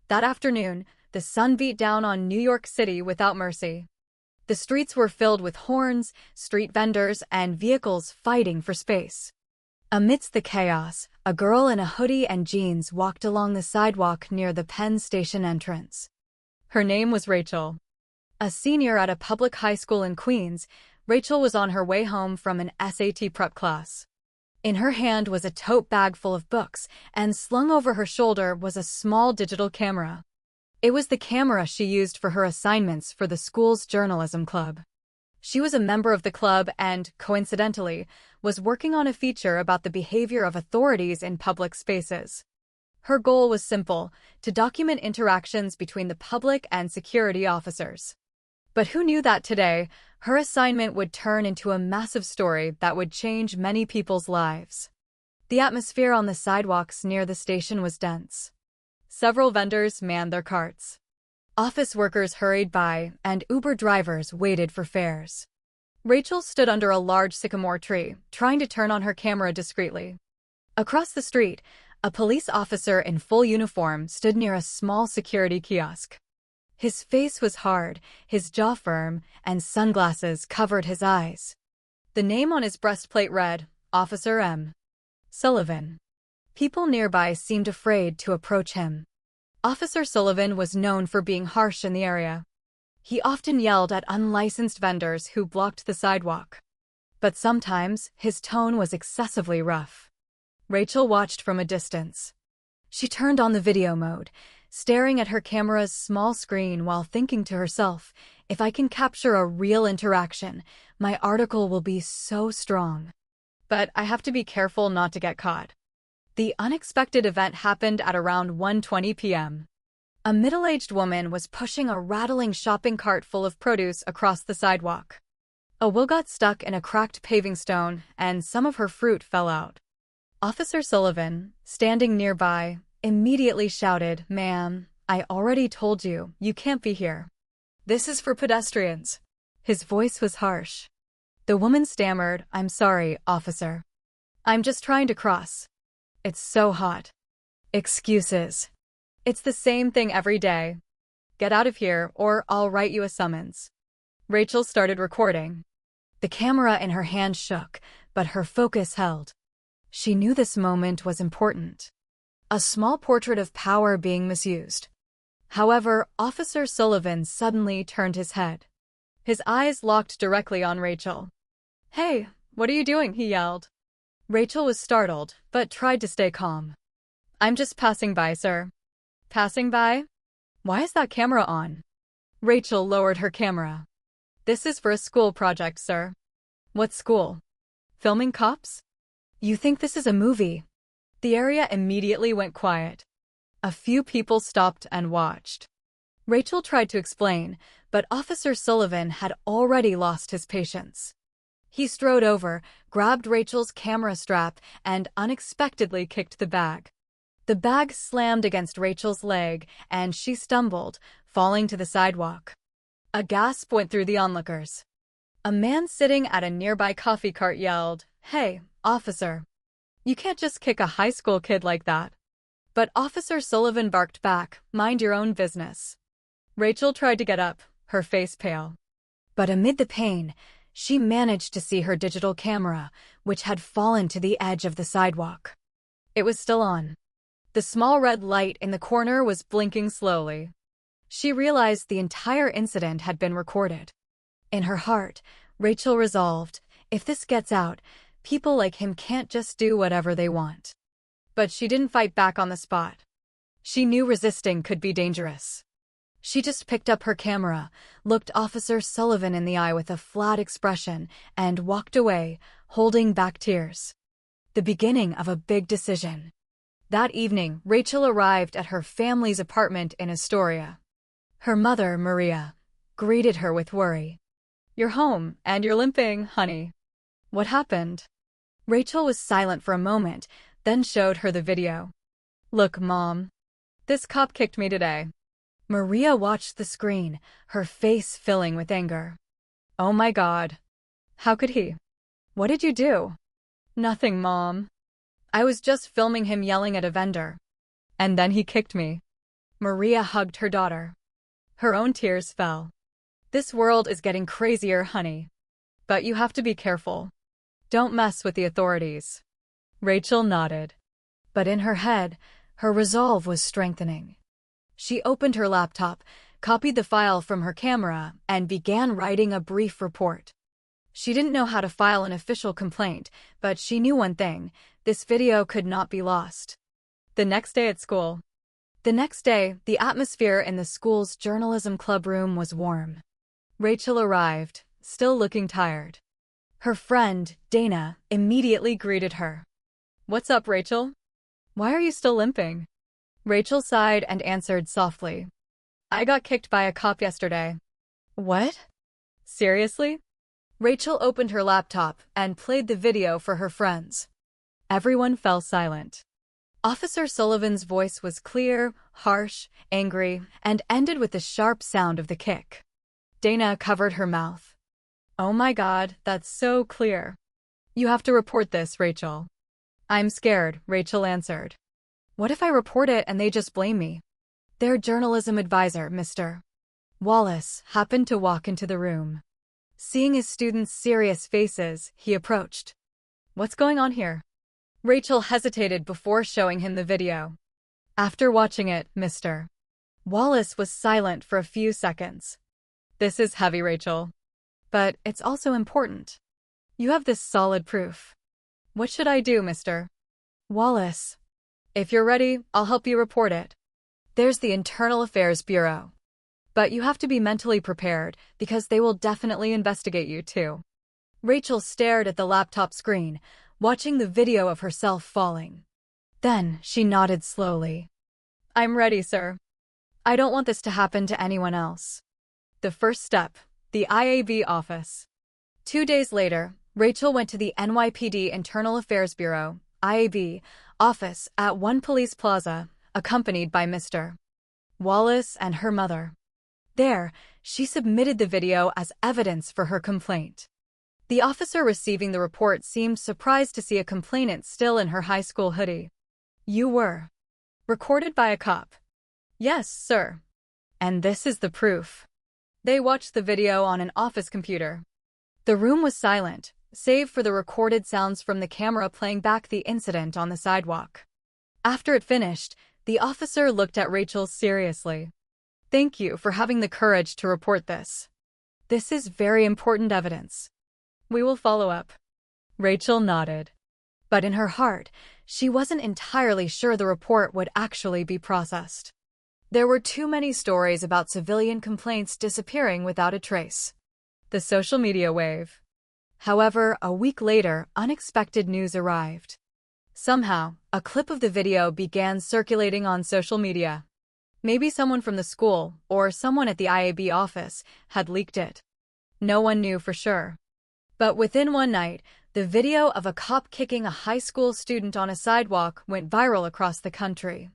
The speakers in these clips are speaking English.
That afternoon, the sun beat down on New York City without mercy. The streets were filled with horns, street vendors, and vehicles fighting for space. Amidst the chaos, a girl in a hoodie and jeans walked along the sidewalk near the Penn Station entrance. Her name was Rachel. A senior at a public high school in Queens, Rachel was on her way home from an SAT prep class. In her hand was a tote bag full of books, and slung over her shoulder was a small digital camera. It was the camera she used for her assignments for the school's journalism club. She was a member of the club and, coincidentally, was working on a feature about the behavior of authorities in public spaces. Her goal was simple: to document interactions between the public and security officers. But who knew that today, her assignment would turn into a massive story that would change many people's lives. The atmosphere on the sidewalks near the station was dense. Several vendors manned their carts. Office workers hurried by, and Uber drivers waited for fares. Rachel stood under a large sycamore tree, trying to turn on her camera discreetly. Across the street, a police officer in full uniform stood near a small security kiosk. His face was hard, his jaw firm, and sunglasses covered his eyes. The name on his breastplate read, Officer M. Sullivan. People nearby seemed afraid to approach him. Officer Sullivan was known for being harsh in the area. He often yelled at unlicensed vendors who blocked the sidewalk. But sometimes, his tone was excessively rough. Rachel watched from a distance. She turned on the video mode, staring at her camera's small screen while thinking to herself, if I can capture a real interaction, my article will be so strong. But I have to be careful not to get caught. The unexpected event happened at around 1:20 p.m. A middle-aged woman was pushing a rattling shopping cart full of produce across the sidewalk. A wheel got stuck in a cracked paving stone, and some of her fruit fell out. Officer Sullivan, standing nearby, immediately shouted, "Ma'am, I already told you, you can't be here. This is for pedestrians." His voice was harsh. The woman stammered, "I'm sorry, officer. I'm just trying to cross. It's so hot." Excuses. It's the same thing every day. Get out of here, or I'll write you a summons. Rachel started recording. The camera in her hand shook, but her focus held. She knew this moment was important. A small portrait of power being misused. However, Officer Sullivan suddenly turned his head. His eyes locked directly on Rachel. "Hey, what are you doing?" he yelled. Rachel was startled, but tried to stay calm. "I'm just passing by, sir." "Passing by? Why is that camera on?" Rachel lowered her camera. "This is for a school project, sir." "What school? Filming cops? You think this is a movie?" The area immediately went quiet. A few people stopped and watched. Rachel tried to explain, but Officer Sullivan had already lost his patience. He strode over, grabbed Rachel's camera strap, and unexpectedly kicked the bag. The bag slammed against Rachel's leg, and she stumbled, falling to the sidewalk. A gasp went through the onlookers. A man sitting at a nearby coffee cart yelled, "Hey, officer. You can't just kick a high school kid like that." But Officer Sullivan barked back, "Mind your own business." Rachel tried to get up, her face pale. But amid the pain, she managed to see her digital camera, which had fallen to the edge of the sidewalk. It was still on. The small red light in the corner was blinking slowly. She realized the entire incident had been recorded. In her heart, Rachel resolved, if this gets out, people like him can't just do whatever they want. But she didn't fight back on the spot. She knew resisting could be dangerous. She just picked up her camera, looked Officer Sullivan in the eye with a flat expression, and walked away, holding back tears. The beginning of a big decision. That evening, Rachel arrived at her family's apartment in Astoria. Her mother, Maria, greeted her with worry. "You're home, and you're limping, honey. What happened?" Rachel was silent for a moment, then showed her the video. "Look, Mom. This cop kicked me today." Maria watched the screen, her face filling with anger. "Oh my God. How could he? What did you do?" "Nothing, Mom. I was just filming him yelling at a vendor. And then he kicked me." Maria hugged her daughter. Her own tears fell. This world is getting crazier, honey. But you have to be careful. Don't mess with the authorities. Rachel nodded. But in her head, her resolve was strengthening. She opened her laptop, copied the file from her camera, and began writing a brief report. She didn't know how to file an official complaint, but she knew one thing: this video could not be lost. The next day at school. The next day, the atmosphere in the school's journalism club room was warm. Rachel arrived, still looking tired. Her friend, Dana, immediately greeted her. "What's up, Rachel? Why are you still limping?" Rachel sighed and answered softly. "I got kicked by a cop yesterday." "What? Seriously?" Rachel opened her laptop and played the video for her friends. Everyone fell silent. Officer Sullivan's voice was clear, harsh, angry, and ended with the sharp sound of the kick. Dana covered her mouth. "Oh my God, that's so clear. You have to report this, Rachel." "I'm scared," Rachel answered. "What if I report it and they just blame me?" Their journalism advisor, Mr. Wallace, happened to walk into the room. Seeing his students' serious faces, he approached. "What's going on here?" Rachel hesitated before showing him the video. After watching it, Mr. Wallace was silent for a few seconds. "This is heavy, Rachel. But it's also important. You have this solid proof. What should I do, Mr. Wallace?" "If you're ready, I'll help you report it. There's the Internal Affairs Bureau. But you have to be mentally prepared, because they will definitely investigate you too." Rachel stared at the laptop screen, watching the video of herself falling. Then she nodded slowly. "I'm ready, sir. I don't want this to happen to anyone else." The first step, the IAB office. 2 days later, Rachel went to the NYPD Internal Affairs Bureau, IAB, office at One Police Plaza, accompanied by Mr. Wallace and her mother. There, she submitted the video as evidence for her complaint. The officer receiving the report seemed surprised to see a complainant still in her high school hoodie. "You were recorded by a cop?" "Yes, sir. And this is the proof." They watched the video on an office computer. The room was silent, save for the recorded sounds from the camera playing back the incident on the sidewalk. After it finished, the officer looked at Rachel seriously. "Thank you for having the courage to report this. This is very important evidence. We will follow up." Rachel nodded. But in her heart, she wasn't entirely sure the report would actually be processed. There were too many stories about civilian complaints disappearing without a trace. The social media wave. However, a week later, unexpected news arrived. Somehow, a clip of the video began circulating on social media. Maybe someone from the school, or someone at the IAB office, had leaked it. No one knew for sure. But within one night, the video of a cop kicking a high school student on a sidewalk went viral across the country.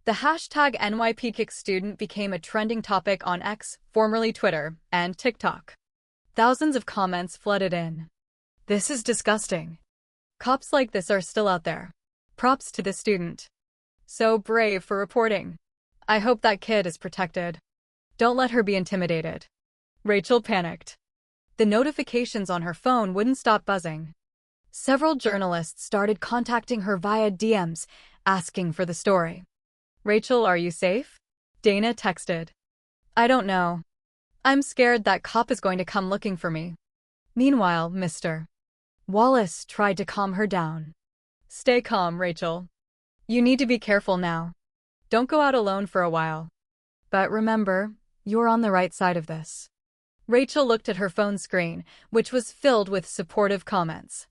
The hashtag NYPKickStudent became a trending topic on X, formerly Twitter, and TikTok. Thousands of comments flooded in. "This is disgusting. Cops like this are still out there. Props to the student. So brave for reporting. I hope that kid is protected. Don't let her be intimidated." Rachel panicked. The notifications on her phone wouldn't stop buzzing. Several journalists started contacting her via DMs, asking for the story. "Rachel, are you safe?" Dana texted. "I don't know. I'm scared that cop is going to come looking for me." Meanwhile, Mr. Wallace tried to calm her down. "Stay calm, Rachel. You need to be careful now. Don't go out alone for a while. But remember, you're on the right side of this." Rachel looked at her phone screen, which was filled with supportive comments.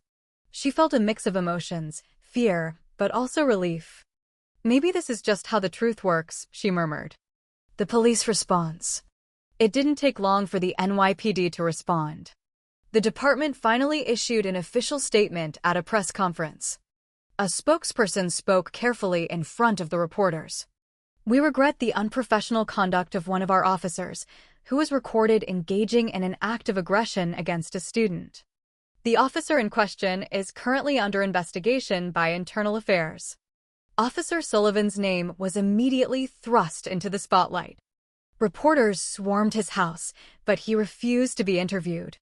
She felt a mix of emotions, fear, but also relief. "Maybe this is just how the truth works," she murmured. The police response. It didn't take long for the NYPD to respond. The department finally issued an official statement at a press conference. A spokesperson spoke carefully in front of the reporters. "We regret the unprofessional conduct of one of our officers, who was recorded engaging in an act of aggression against a student. The officer in question is currently under investigation by Internal Affairs." Officer Sullivan's name was immediately thrust into the spotlight. Reporters swarmed his house, but he refused to be interviewed.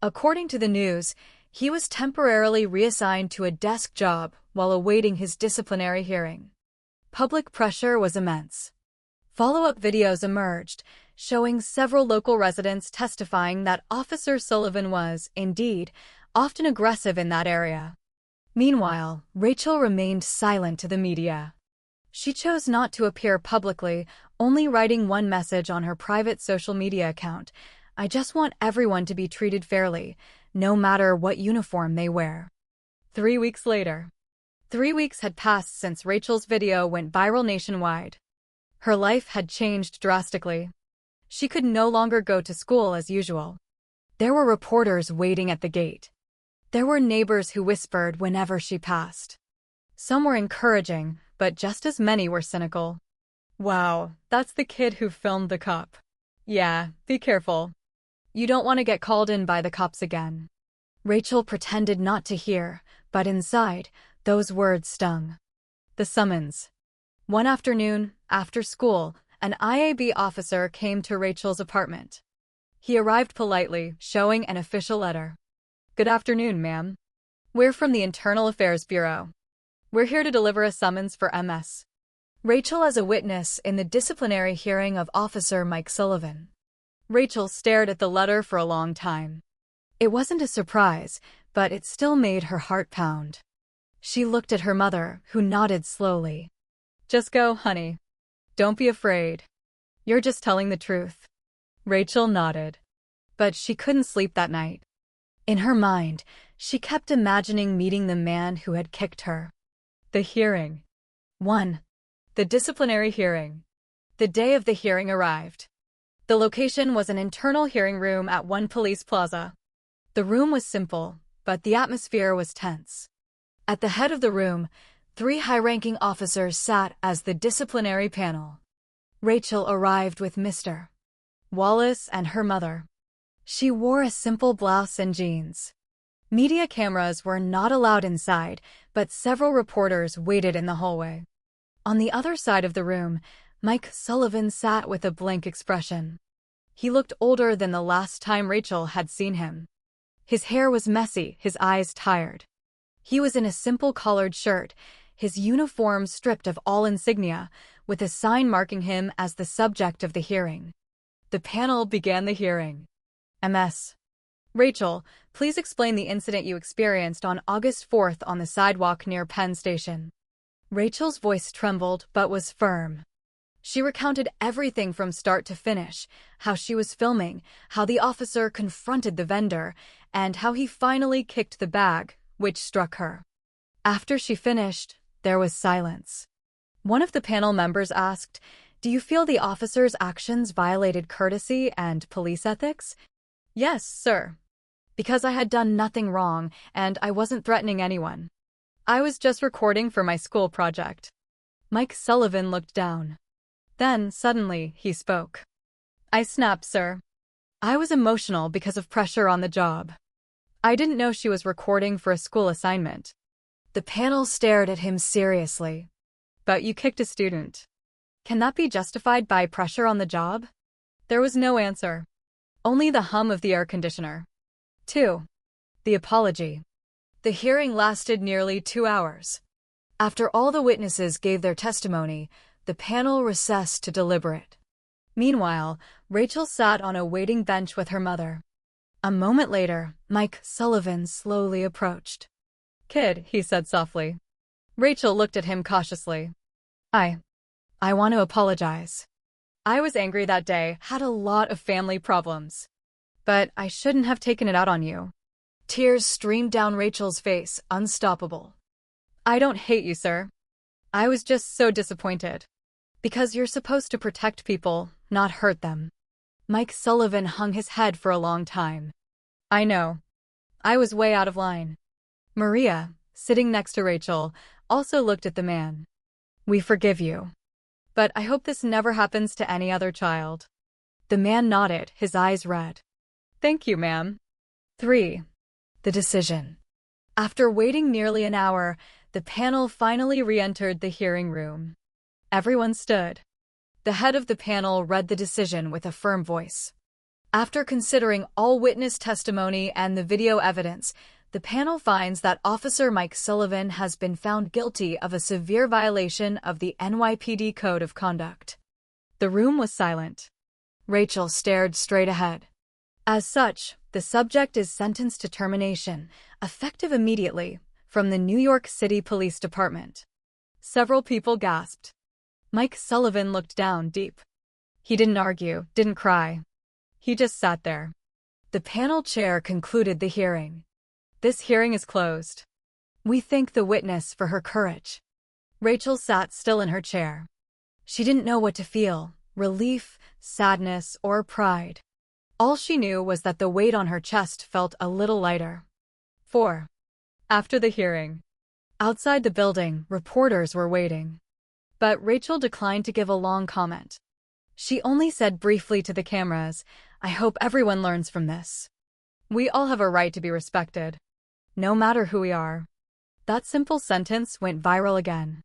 According to the news, he was temporarily reassigned to a desk job while awaiting his disciplinary hearing. Public pressure was immense. Follow-up videos emerged, showing several local residents testifying that Officer Sullivan was, indeed, often aggressive in that area. Meanwhile, Rachel remained silent to the media. She chose not to appear publicly, only writing one message on her private social media account: "I just want everyone to be treated fairly, no matter what uniform they wear." 3 weeks later. 3 weeks had passed since Rachel's video went viral nationwide. Her life had changed drastically. She could no longer go to school as usual. There were reporters waiting at the gate. There were neighbors who whispered whenever she passed. Some were encouraging, but just as many were cynical. "Wow, that's the kid who filmed the cop. Yeah, be careful. You don't want to get called in by the cops again." Rachel pretended not to hear, but inside, those words stung. The summons. One afternoon, after school, an IAB officer came to Rachel's apartment. He arrived politely, showing an official letter. "Good afternoon, ma'am. We're from the Internal Affairs Bureau. We're here to deliver a summons for MS. Rachel as a witness in the disciplinary hearing of Officer Mike Sullivan." Rachel stared at the letter for a long time. It wasn't a surprise, but it still made her heart pound. She looked at her mother, who nodded slowly. "Just go, honey. Don't be afraid. You're just telling the truth." Rachel nodded. But she couldn't sleep that night. In her mind, she kept imagining meeting the man who had kicked her. The hearing. 1. The disciplinary hearing. The day of the hearing arrived. The location was an internal hearing room at one police plaza. The room was simple, but the atmosphere was tense. At the head of the room, 3 high-ranking officers sat as the disciplinary panel. Rachel arrived with Mr. Wallace and her mother. She wore a simple blouse and jeans. Media cameras were not allowed inside, but several reporters waited in the hallway. On the other side of the room, Mike Sullivan sat with a blank expression. He looked older than the last time Rachel had seen him. His hair was messy, his eyes tired. He was in a simple collared shirt, his uniform stripped of all insignia, with a sign marking him as the subject of the hearing. The panel began the hearing. MS. Rachel, please explain the incident you experienced on August 4th on the sidewalk near Penn Station. Rachel's voice trembled but was firm. She recounted everything from start to finish, how she was filming, how the officer confronted the vendor, and how he finally kicked the bag, which struck her. After she finished, there was silence. One of the panel members asked, "Do you feel the officer's actions violated courtesy and police ethics?" "Yes, sir. Because I had done nothing wrong, and I wasn't threatening anyone. I was just recording for my school project." Mike Sullivan looked down. Then, suddenly, he spoke. "I snapped, sir. I was emotional because of pressure on the job. I didn't know she was recording for a school assignment." The panel stared at him seriously. "But you kicked a student. Can that be justified by pressure on the job?" There was no answer. Only the hum of the air conditioner. 2. The apology. The hearing lasted nearly 2 hours. After all the witnesses gave their testimony, the panel recessed to deliberate. Meanwhile, Rachel sat on a waiting bench with her mother. A moment later, Mike Sullivan slowly approached. "Kid," he said softly. Rachel looked at him cautiously. I want to apologize. I was angry that day, had a lot of family problems. But I shouldn't have taken it out on you." Tears streamed down Rachel's face, unstoppable. "I don't hate you, sir. I was just so disappointed. Because you're supposed to protect people, not hurt them." Mike Sullivan hung his head for a long time. "I know. I was way out of line." Maria, sitting next to Rachel, also looked at the man. "We forgive you. But I hope this never happens to any other child." The man nodded, his eyes red. "Thank you, ma'am." 3. The decision. After waiting nearly an hour, the panel finally re-entered the hearing room. Everyone stood. The head of the panel read the decision with a firm voice. After considering all witness testimony and the video evidence, the panel finds that Officer Mike Sullivan has been found guilty of a severe violation of the NYPD Code of Conduct. The room was silent. Rachel stared straight ahead. As such, the subject is sentenced to termination, effective immediately, from the New York City Police Department. Several people gasped. Mike Sullivan looked down deep. He didn't argue, didn't cry. He just sat there. The panel chair concluded the hearing. This hearing is closed. We thank the witness for her courage. Rachel sat still in her chair. She didn't know what to feel, relief, sadness, or pride. All she knew was that the weight on her chest felt a little lighter. 4. After the hearing. Outside the building, reporters were waiting. But Rachel declined to give a long comment. She only said briefly to the cameras, "I hope everyone learns from this. We all have a right to be respected, no matter who we are." That simple sentence went viral again.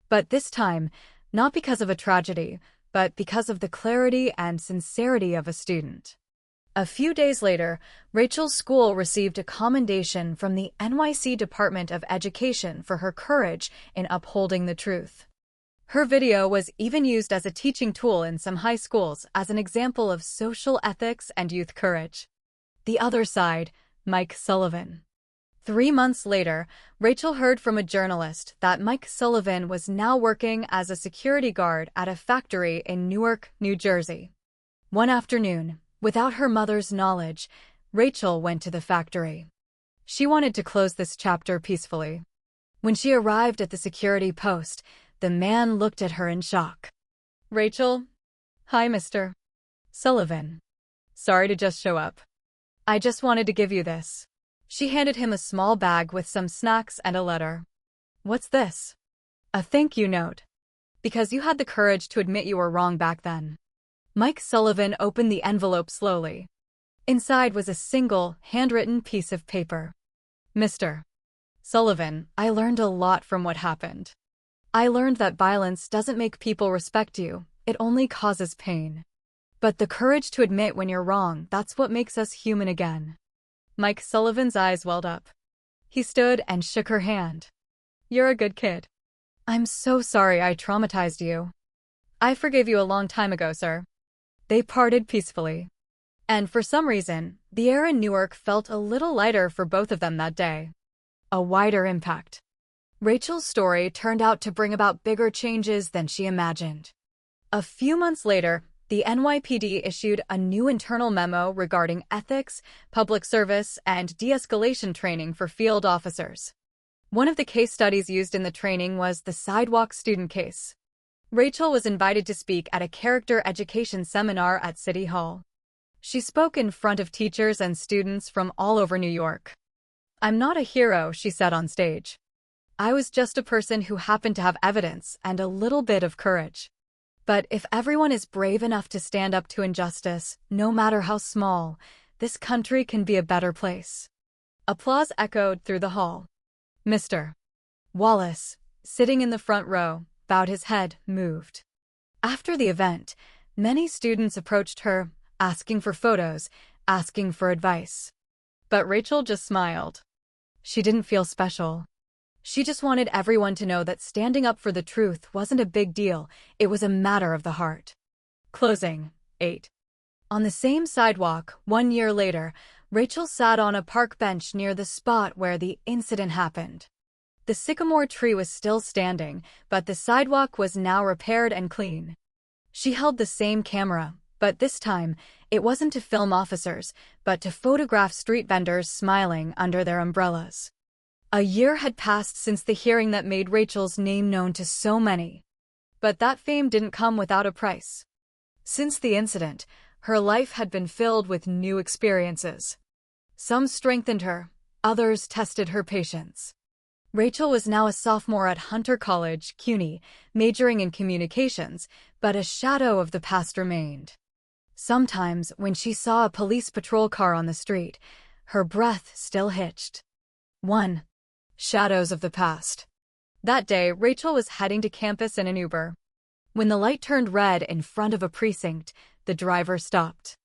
But this time, not because of a tragedy, but because of the clarity and sincerity of a student. A few days later, Rachel's school received a commendation from the NYC Department of Education for her courage in upholding the truth. Her video was even used as a teaching tool in some high schools as an example of social ethics and youth courage. The other side, Mike Sullivan. 3 months later, Rachel heard from a journalist that Mike Sullivan was now working as a security guard at a factory in Newark, New Jersey. One afternoon, without her mother's knowledge, Rachel went to the factory. She wanted to close this chapter peacefully. When she arrived at the security post, the man looked at her in shock. "Rachel? Hi, Mr. Sullivan. Sorry to just show up. I just wanted to give you this." She handed him a small bag with some snacks and a letter. "What's this?" "A thank you note. Because you had the courage to admit you were wrong back then." Mike Sullivan opened the envelope slowly. Inside was a single, handwritten piece of paper. "Mr. Sullivan, I learned a lot from what happened. I learned that violence doesn't make people respect you, it only causes pain. But the courage to admit when you're wrong, that's what makes us human again." Mike Sullivan's eyes welled up. He stood and shook her hand. "You're a good kid. I'm so sorry I traumatized you. I forgave you a long time ago, sir." They parted peacefully. And for some reason, the air in Newark felt a little lighter for both of them that day. A wider impact. Rachel's story turned out to bring about bigger changes than she imagined. A few months later, the NYPD issued a new internal memo regarding ethics, public service, and de-escalation training for field officers. One of the case studies used in the training was the sidewalk student case. Rachel was invited to speak at a character education seminar at City Hall. She spoke in front of teachers and students from all over New York. "I'm not a hero," she said on stage. "I was just a person who happened to have evidence and a little bit of courage. But if everyone is brave enough to stand up to injustice, no matter how small, this country can be a better place." Applause echoed through the hall. Mr. Wallace, sitting in the front row, bowed his head, moved. After the event, many students approached her, asking for photos, asking for advice. But Rachel just smiled. She didn't feel special. She just wanted everyone to know that standing up for the truth wasn't a big deal, it was a matter of the heart. Closing. 8. On the same sidewalk, 1 year later, Rachel sat on a park bench near the spot where the incident happened. The sycamore tree was still standing, but the sidewalk was now repaired and clean. She held the same camera, but this time, it wasn't to film officers, but to photograph street vendors smiling under their umbrellas. A year had passed since the hearing that made Rachel's name known to so many. But that fame didn't come without a price. Since the incident, her life had been filled with new experiences. Some strengthened her, others tested her patience. Rachel was now a sophomore at Hunter College, CUNY, majoring in communications, but a shadow of the past remained. Sometimes, when she saw a police patrol car on the street, her breath still hitched. 1. Shadows of the past. That day, Rachel was heading to campus in an Uber. When the light turned red in front of a precinct, the driver stopped.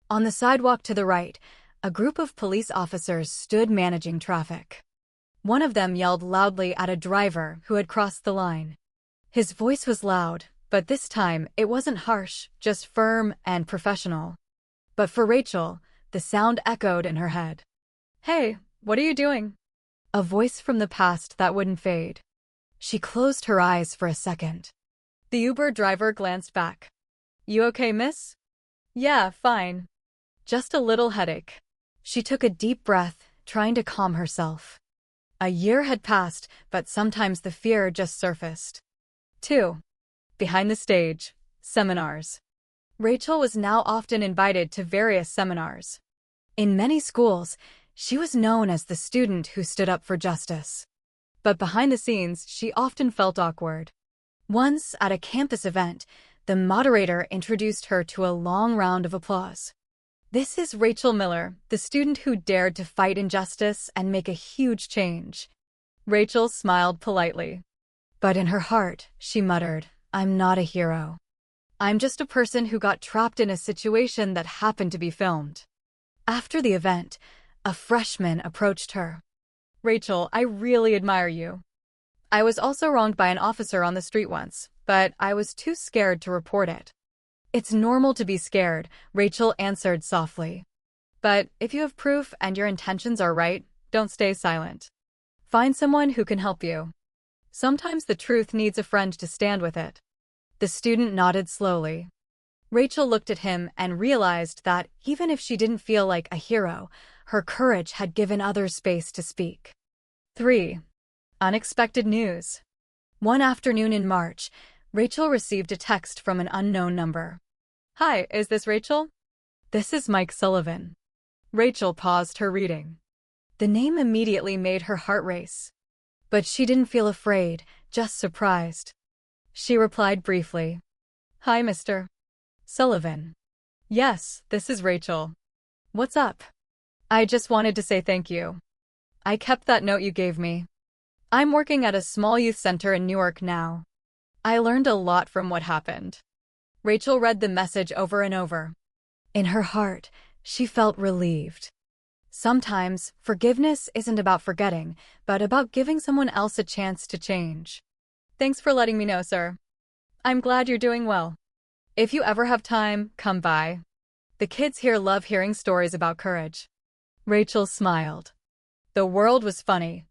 On the sidewalk to the right, a group of police officers stood managing traffic. One of them yelled loudly at a driver who had crossed the line. His voice was loud, but this time it wasn't harsh, just firm and professional. But for Rachel, the sound echoed in her head. "Hey, what are you doing?" A voice from the past that wouldn't fade. She closed her eyes for a second. The Uber driver glanced back. "You okay, miss?" "Yeah, fine. Just a little headache." She took a deep breath, trying to calm herself. A year had passed, but sometimes the fear just surfaced. 2. Behind the stage, seminars. Rachel was now often invited to various seminars. In many schools, she was known as the student who stood up for justice. But behind the scenes, she often felt awkward. Once, at a campus event, the moderator introduced her to a long round of applause. "This is Rachel Miller, the student who dared to fight injustice and make a huge change." Rachel smiled politely. But in her heart, she muttered, "I'm not a hero. I'm just a person who got trapped in a situation that happened to be filmed." After the event, a freshman approached her. "Rachel, I really admire you. I was also wronged by an officer on the street once, but I was too scared to report it." "It's normal to be scared," Rachel answered softly. "But if you have proof and your intentions are right, don't stay silent. Find someone who can help you. Sometimes the truth needs a friend to stand with it." The student nodded slowly. Rachel looked at him and realized that even if she didn't feel like a hero, her courage had given others space to speak. 3. Unexpected news. One afternoon in March, Rachel received a text from an unknown number. "Hi, is this Rachel?" "This is Mike Sullivan." Rachel paused her reading. The name immediately made her heart race. But she didn't feel afraid, just surprised. She replied briefly, "Hi, Mr. Sullivan." "Yes, this is Rachel. What's up?" "I just wanted to say thank you. I kept that note you gave me. I'm working at a small youth center in Newark now. I learned a lot from what happened." Rachel read the message over and over. In her heart, she felt relieved. Sometimes, forgiveness isn't about forgetting, but about giving someone else a chance to change. "Thanks for letting me know, sir. I'm glad you're doing well. If you ever have time, come by. The kids here love hearing stories about courage." Rachel smiled. The world was funny.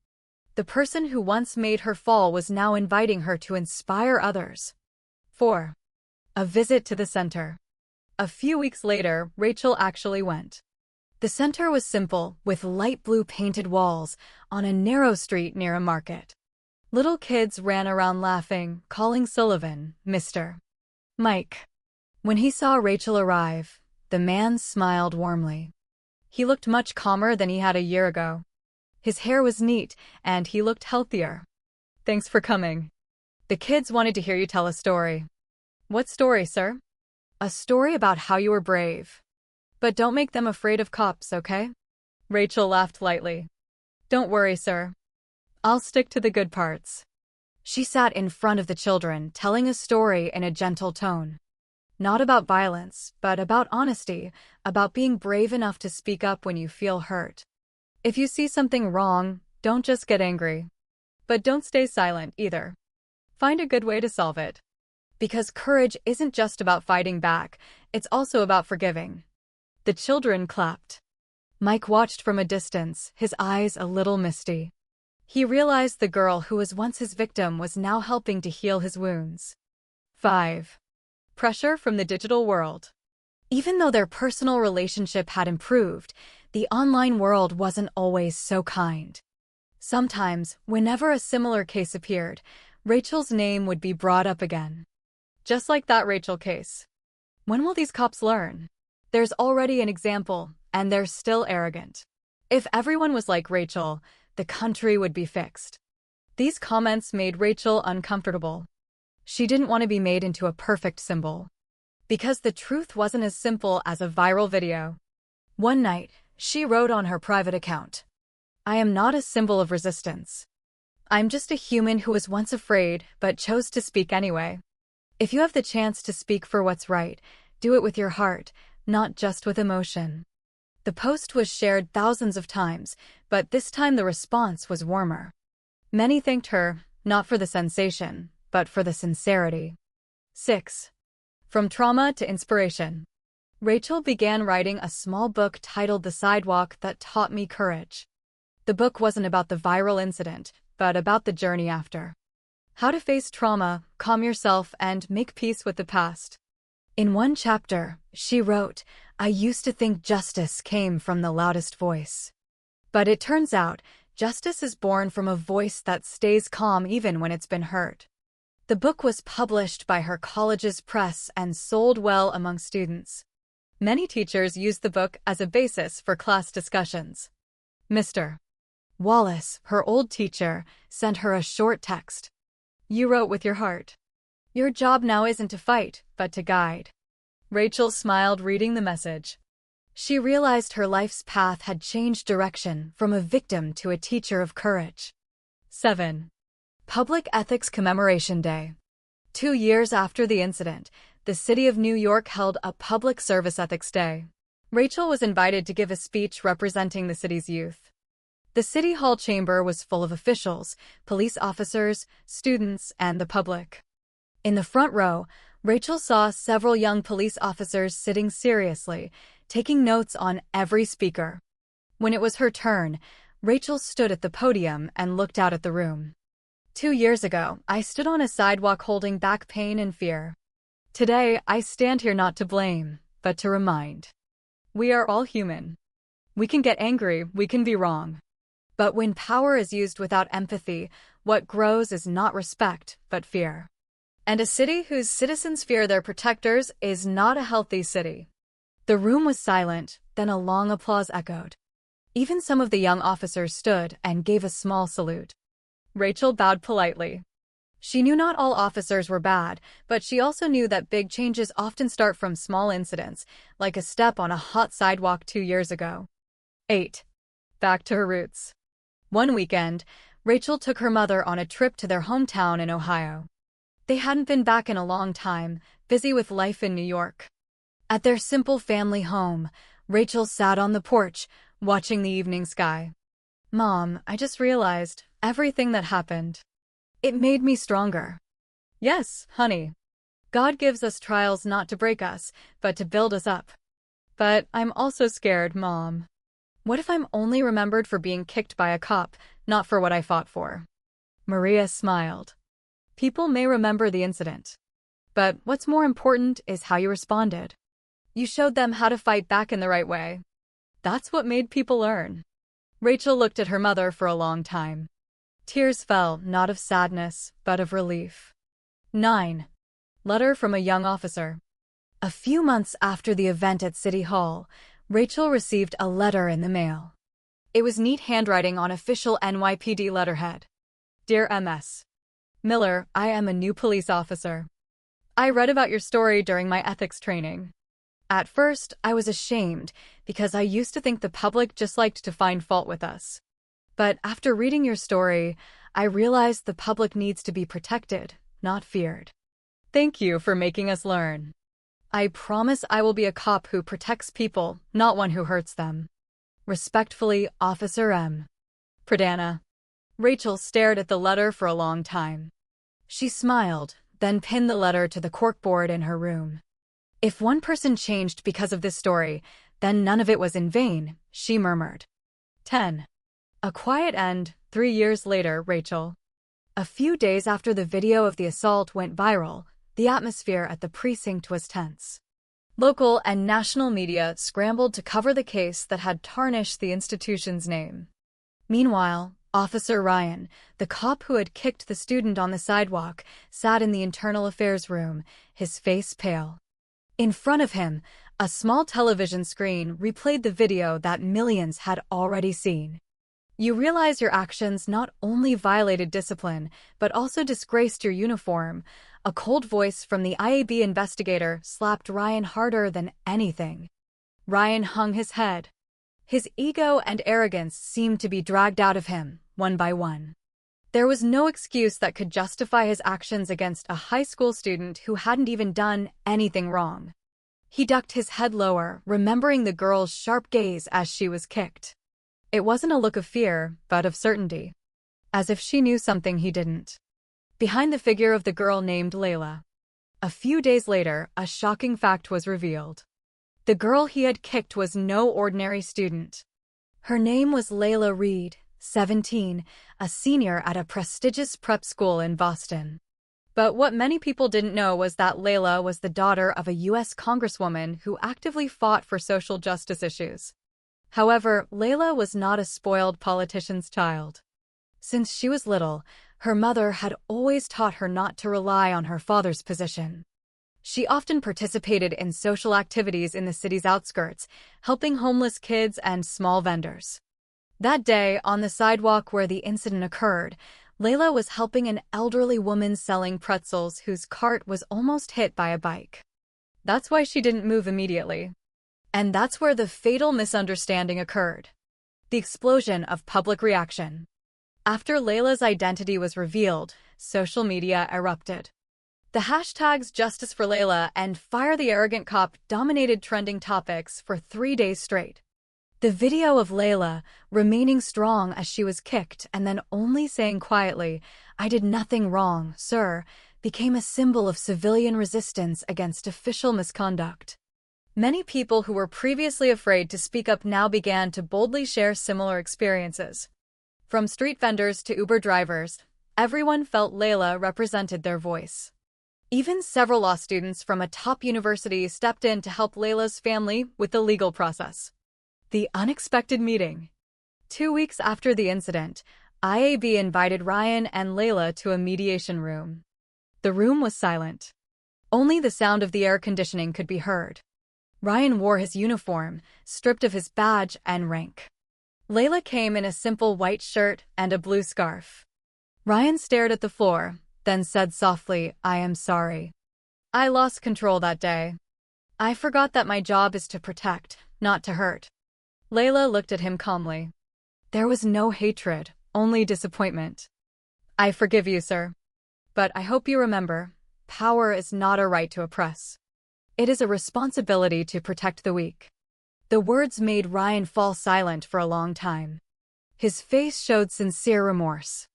The person who once made her fall was now inviting her to inspire others. 4. A visit to the center. A few weeks later, Rachel actually went. The center was simple, with light blue painted walls, on a narrow street near a market. Little kids ran around laughing, calling Sullivan, Mr. Mike. When he saw Rachel arrive, the man smiled warmly. He looked much calmer than he had a year ago. His hair was neat, and he looked healthier. "Thanks for coming. The kids wanted to hear you tell a story." "What story, sir?" "A story about how you were brave. But don't make them afraid of cops, okay?" Rachel laughed lightly. "Don't worry, sir. I'll stick to the good parts." She sat in front of the children, telling a story in a gentle tone. Not about violence, but about honesty, about being brave enough to speak up when you feel hurt. If you see something wrong, don't just get angry. But don't stay silent, either. Find a good way to solve it. Because courage isn't just about fighting back, it's also about forgiving. The children clapped. Mike watched from a distance, his eyes a little misty. He realized the girl who was once his victim was now helping to heal his wounds. 5. Pressure from the digital world. Even though their personal relationship had improved, the online world wasn't always so kind. Sometimes, whenever a similar case appeared, Rachel's name would be brought up again. Just like that Rachel case. When will these cops learn? There's already an example, and they're still arrogant. If everyone was like Rachel, the country would be fixed. These comments made Rachel uncomfortable. She didn't want to be made into a perfect symbol. Because the truth wasn't as simple as a viral video. One night, she wrote on her private account, "I am not a symbol of resistance. I'm just a human who was once afraid, but chose to speak anyway. If you have the chance to speak for what's right, do it with your heart, not just with emotion. The post was shared thousands of times, but this time the response was warmer. Many thanked her, not for the sensation, but for the sincerity. 6. From trauma to inspiration. Rachel began writing a small book titled The Sidewalk that taught me courage. The book wasn't about the viral incident, but about the journey after. How to face trauma, calm yourself, and make peace with the past. In one chapter, she wrote, "I used to think justice came from the loudest voice. But it turns out, justice is born from a voice that stays calm even when it's been hurt." The book was published by her college's press and sold well among students. Many teachers used the book as a basis for class discussions. Mr. Wallace, her old teacher, sent her a short text. "You wrote with your heart. Your job now isn't to fight, but to guide." Rachel smiled reading the message. She realized her life's path had changed direction from a victim to a teacher of courage. 7. Public Ethics Commemoration Day. 2 years after the incident, the city of New York held a Public Service Ethics Day. Rachel was invited to give a speech representing the city's youth. The City Hall chamber was full of officials, police officers, students, and the public. In the front row, Rachel saw several young police officers sitting seriously, taking notes on every speaker. When it was her turn, Rachel stood at the podium and looked out at the room. 2 years ago, I stood on a sidewalk holding back pain and fear. Today, I stand here not to blame, but to remind. We are all human. We can get angry, we can be wrong. But when power is used without empathy, what grows is not respect, but fear. And a city whose citizens fear their protectors is not a healthy city. The room was silent, then a long applause echoed. Even some of the young officers stood and gave a small salute. Rachel bowed politely. She knew not all officers were bad, but she also knew that big changes often start from small incidents, like a step on a hot sidewalk 2 years ago. 8. Back to her roots. One weekend, Rachel took her mother on a trip to their hometown in Ohio. They hadn't been back in a long time, busy with life in New York. At their simple family home, Rachel sat on the porch, watching the evening sky. "Mom, I just realized everything that happened. It made me stronger." "Yes, honey. God gives us trials not to break us, but to build us up. But I'm also scared, Mom. What if I'm only remembered for being kicked by a cop, not for what I fought for?" Maria smiled. People may remember the incident. But what's more important is how you responded. You showed them how to fight back in the right way. That's what made people learn. Rachel looked at her mother for a long time. Tears fell, not of sadness, but of relief. 9. Letter from a young officer. A few months after the event at City Hall, Rachel received a letter in the mail. It was neat handwriting on official NYPD letterhead. "Dear MS. Miller, I am a new police officer. I read about your story during my ethics training. At first, I was ashamed because I used to think the public just liked to find fault with us. But after reading your story, I realized the public needs to be protected, not feared. Thank you for making us learn. I promise I will be a cop who protects people, not one who hurts them. Respectfully, Officer M. Pradana." Rachel stared at the letter for a long time. She smiled, then pinned the letter to the corkboard in her room. If one person changed because of this story, then none of it was in vain, she murmured. 10. A quiet end, 3 years later, Rachel. A few days after the video of the assault went viral, the atmosphere at the precinct was tense. Local and national media scrambled to cover the case that had tarnished the institution's name. Meanwhile, Officer Ryan, the cop who had kicked the student on the sidewalk, sat in the internal affairs room, his face pale. In front of him, a small television screen replayed the video that millions had already seen. You realize your actions not only violated discipline, but also disgraced your uniform. A cold voice from the IAB investigator slapped Ryan harder than anything. Ryan hung his head. His ego and arrogance seemed to be dragged out of him, one by one. There was no excuse that could justify his actions against a high school student who hadn't even done anything wrong. He ducked his head lower, remembering the girl's sharp gaze as she was kicked. It wasn't a look of fear, but of certainty. As if she knew something he didn't. Behind the figure of the girl named Layla. A few days later, a shocking fact was revealed. The girl he had kicked was no ordinary student. Her name was Layla Reed, 17, a senior at a prestigious prep school in Boston. But what many people didn't know was that Layla was the daughter of a U.S. congresswoman who actively fought for social justice issues. However, Layla was not a spoiled politician's child. Since she was little, her mother had always taught her not to rely on her father's position. She often participated in social activities in the city's outskirts, helping homeless kids and small vendors. That day, on the sidewalk where the incident occurred, Layla was helping an elderly woman selling pretzels whose cart was almost hit by a bike. That's why she didn't move immediately. And that's where the fatal misunderstanding occurred. The explosion of public reaction. After Layla's identity was revealed, social media erupted. The hashtags Justice for Layla and Fire the Arrogant Cop dominated trending topics for 3 days straight. The video of Layla, remaining strong as she was kicked and then only saying quietly, "I did nothing wrong, sir," became a symbol of civilian resistance against official misconduct. Many people who were previously afraid to speak up now began to boldly share similar experiences. From street vendors to Uber drivers, everyone felt Layla represented their voice. Even several law students from a top university stepped in to help Layla's family with the legal process. The unexpected meeting. 2 weeks after the incident, IAB invited Ryan and Layla to a mediation room. The room was silent. Only the sound of the air conditioning could be heard. Ryan wore his uniform, stripped of his badge and rank. Layla came in a simple white shirt and a blue scarf. Ryan stared at the floor, then said softly, "I am sorry. I lost control that day. I forgot that my job is to protect, not to hurt." Layla looked at him calmly. There was no hatred, only disappointment. "I forgive you, sir. But I hope you remember, power is not a right to oppress. It is a responsibility to protect the weak." The words made Ryan fall silent for a long time. His face showed sincere remorse.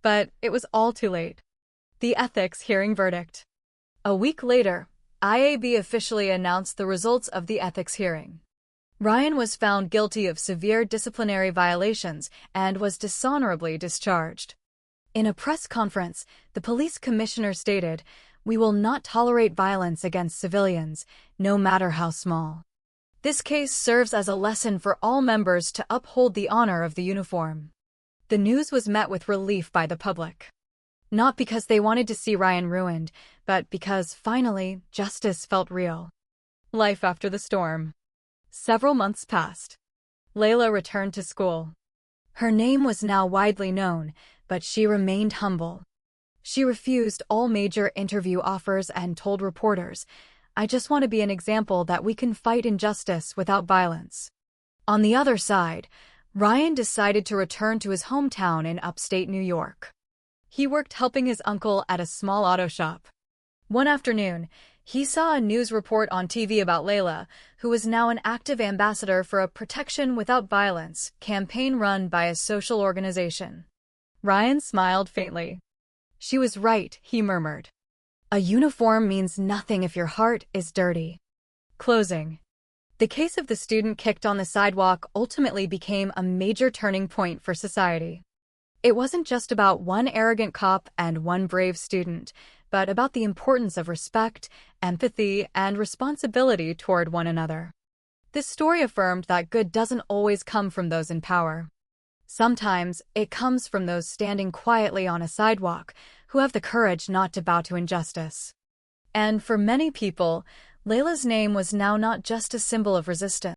But it was all too late. The ethics hearing verdict. A week later, IAB officially announced the results of the ethics hearing. Ryan was found guilty of severe disciplinary violations and was dishonorably discharged. In a press conference, the police commissioner stated, "We will not tolerate violence against civilians, no matter how small." This case serves as a lesson for all members to uphold the honor of the uniform. The news was met with relief by the public. Not because they wanted to see Ryan ruined, but because, finally, justice felt real. Life after the storm. Several months passed. Layla returned to school. Her name was now widely known, but she remained humble. She refused all major interview offers and told reporters, "I just want to be an example that we can fight injustice without violence." On the other side, Ryan decided to return to his hometown in upstate New York. He worked helping his uncle at a small auto shop. One afternoon, he saw a news report on TV about Layla, who was now an active ambassador for a Protection Without Violence campaign run by a social organization. Ryan smiled faintly. "She was right," he murmured. "A uniform means nothing if your heart is dirty." Closing. The case of the student kicked on the sidewalk ultimately became a major turning point for society. It wasn't just about one arrogant cop and one brave student, but about the importance of respect, empathy, and responsibility toward one another. This story affirmed that good doesn't always come from those in power. Sometimes it comes from those standing quietly on a sidewalk who have the courage not to bow to injustice. And for many people, Layla's name was now not just a symbol of resistance.